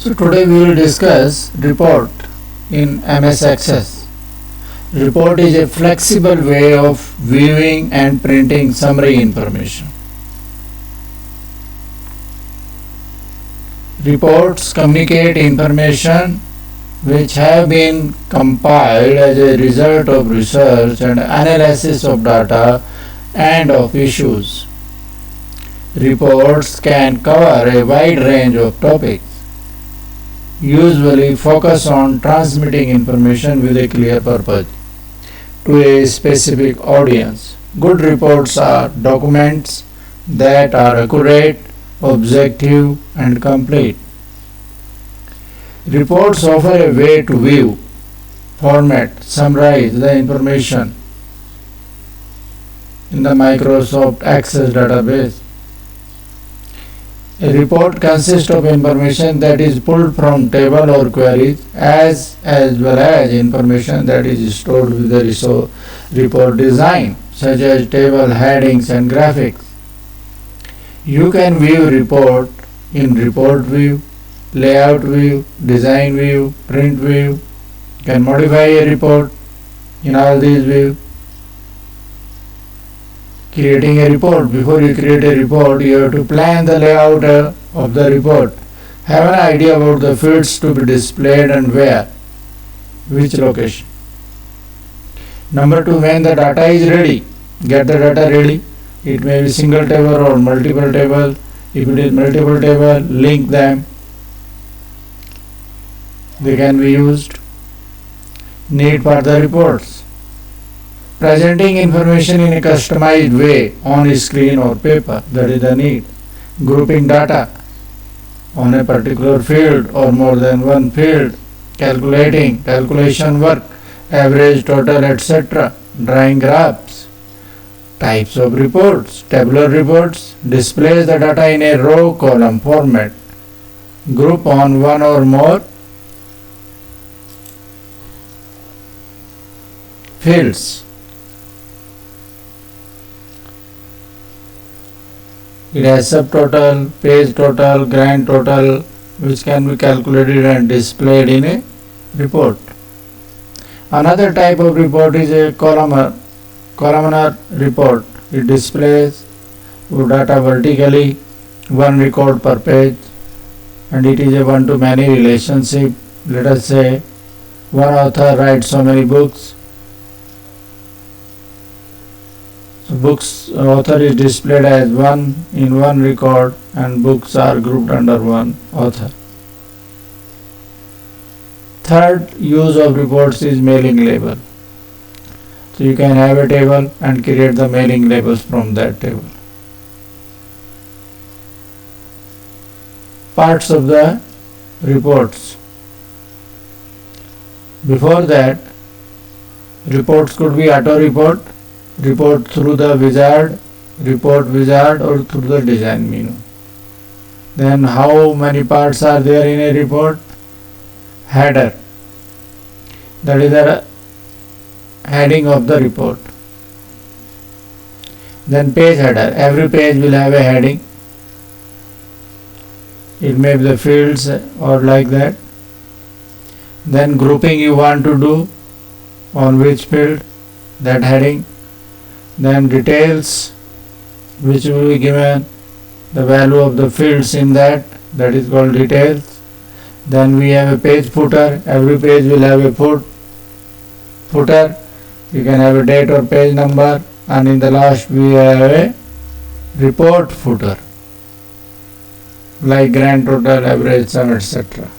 So today we will discuss report in MS Access. Report is a flexible way of viewing and printing summary information. Reports communicate information which have been compiled as a result of research and analysis of data and of issues. Reports can cover a wide range of topics, usually focus on transmitting information with a clear purpose to a specific audience. Good reports are documents that are accurate, objective, and complete. Reports offer a way to view, format, summarize the information in the Microsoft Access database. A report consists of information that is pulled from table or queries as well as information that is stored with the report design, such as table headings and graphics. You can view report in report view, layout view, design view, print view. You can modify a report in all these views. Creating a report. Before you create a report, you have to plan the layout of the report. Have an idea about the fields to be displayed and where, which location. Number 2, when the data is ready, get the data ready. It may be single table or multiple table. If it is multiple table, link them. They can be used. Need for the reports. Presenting information in a customized way on a screen or paper, that is the need. Grouping data on a particular field or more than one field, calculation work, average, total, etc. Drawing graphs. Types of reports. Tabular reports displays the data in a row column format. Group on one or more fields. It has subtotal, page total, grand total, which can be calculated and displayed in a report. Another type of report is a columnar report. It displays data vertically, one record per page, and it is a one-to-many relationship. Let us say one author writes so many books. So books author is displayed as one in one record and books are grouped under one author. Third use of reports is mailing label. So you can have a table and create the mailing labels from that table. Parts of the reports. Before that, reports could be auto report, report through the report wizard or through the design menu. Then how many parts are there in a report? Header, that is the heading of the report. Then page header, every page will have a heading. It may be the fields or like that. Then grouping you want to do on which field, that heading. Then details, which will be given the value of the fields in that is called details. Then we have a page footer, every page will have a footer. You can have a date or page number, and in the last we have a report footer like grand total, average sum, etc.